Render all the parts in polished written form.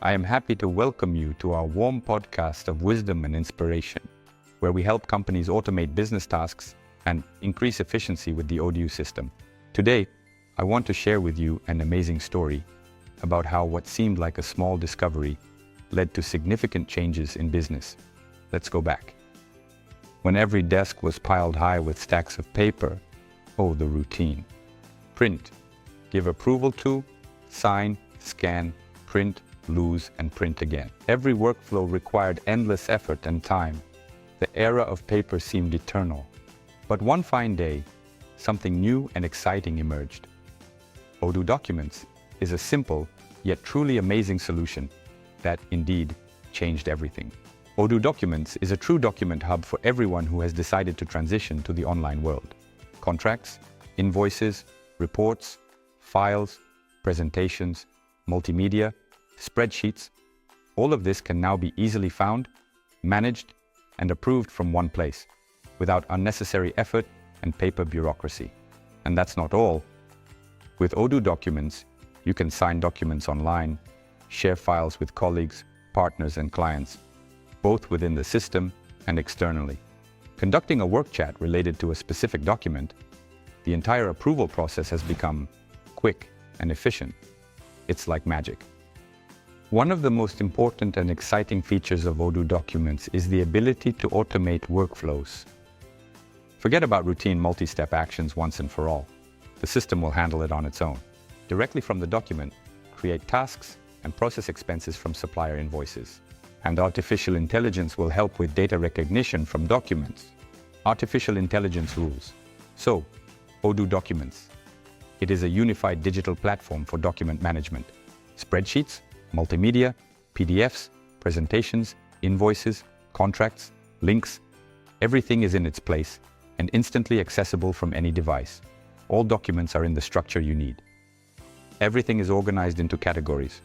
I am happy to welcome you to our warm podcast of wisdom and inspiration, where we help companies automate business tasks and increase efficiency with the Odoo system. Today, I want to share with you an amazing story about how what seemed like a small discovery led to significant changes in business. Let's go back. When every desk was piled high with stacks of paper, oh, the routine. Print, give approval to, sign, scan, print, lose, and print again. Every workflow required endless effort and time. The era of paper seemed eternal. But one fine day, something new and exciting emerged. Odoo Documents is a simple, yet truly amazing solution that indeed changed everything. Odoo Documents is a true document hub for everyone who has decided to transition to the online world. Contracts, invoices, reports, files, presentations, multimedia, spreadsheets, all of this can now be easily found, managed, and approved from one place, without unnecessary effort and paper bureaucracy. And that's not all. With Odoo Documents, you can sign documents online, share files with colleagues, partners, and clients, both within the system and externally. Conducting a work chat related to a specific document, the entire approval process has become quick and efficient. It's like magic. One of the most important and exciting features of Odoo Documents is the ability to automate workflows. Forget about routine multi-step actions once and for all. The system will handle it on its own. Directly from the document, create tasks and process expenses from supplier invoices. And artificial intelligence will help with data recognition from documents. Artificial intelligence rules. So, Odoo Documents. It is a unified digital platform for document management. Spreadsheets, multimedia, PDFs, presentations, invoices, contracts, links, everything is in its place and instantly accessible from any device. All documents are in the structure you need. Everything is organized into categories.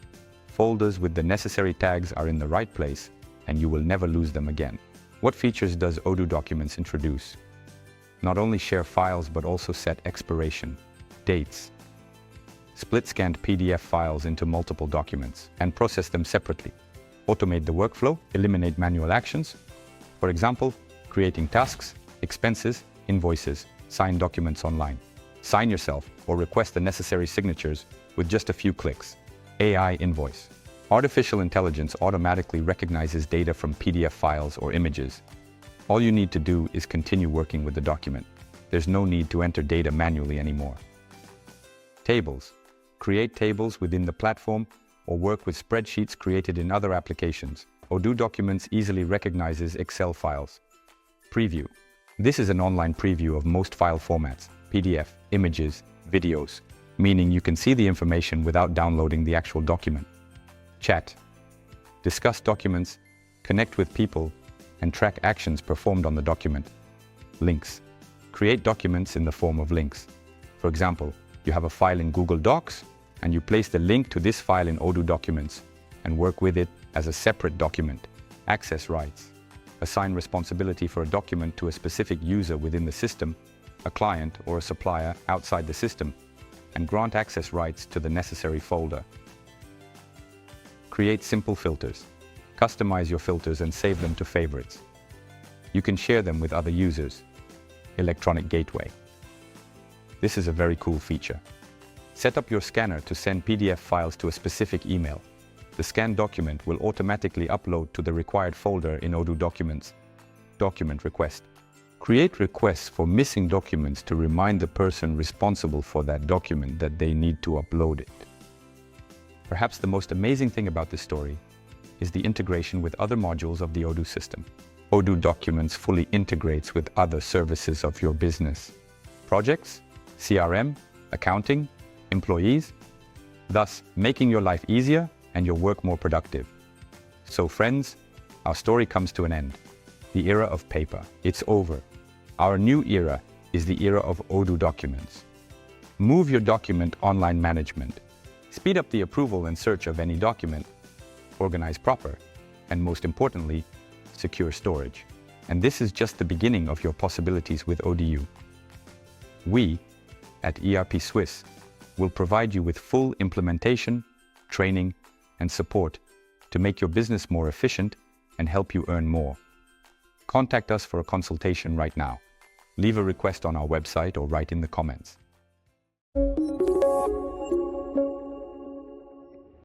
Folders with the necessary tags are in the right place, and you will never lose them again. What features does Odoo Documents introduce? Not only share files, but also set expiration, dates, split-scanned PDF files into multiple documents, and process them separately. Automate the workflow, eliminate manual actions. For example, creating tasks, expenses, invoices, sign documents online. Sign yourself or request the necessary signatures with just a few clicks. AI invoice. Artificial intelligence automatically recognizes data from PDF files or images. All you need to do is continue working with the document. There's no need to enter data manually anymore. Tables. Create tables within the platform or work with spreadsheets created in other applications. Odoo Documents easily recognizes Excel files. Preview. This is an online preview of most file formats, PDF, images, videos, meaning you can see the information without downloading the actual document. Chat. Discuss documents, connect with people, and track actions performed on the document. Links. Create documents in the form of links. For example, you have a file in Google Docs, and you place the link to this file in Odoo Documents and work with it as a separate document. Access rights. Assign responsibility for a document to a specific user within the system, a client or a supplier outside the system, and grant access rights to the necessary folder. Create simple filters. Customize your filters and save them to favorites. You can share them with other users. Electronic gateway. This is a very cool feature. Set up your scanner to send PDF files to a specific email. The scanned document will automatically upload to the required folder in Odoo Documents. Document request. Create requests for missing documents to remind the person responsible for that document that they need to upload it. Perhaps the most amazing thing about this story is the integration with other modules of the Odoo system. Odoo Documents fully integrates with other services of your business. Projects, CRM, accounting, employees, thus making your life easier and your work more productive. So friends, our story comes to an end. The era of paper, it's over. Our new era is the era of Odoo Documents. Move your document online management. Speed up the approval and search of any document. Organize proper, and most importantly, secure storage. And this is just the beginning of your possibilities with Odoo. We, at ERP SWISS, We'll provide you with full implementation, training, and support to make your business more efficient and help you earn more. Contact us for a consultation right now. Leave a request on our website or write in the comments.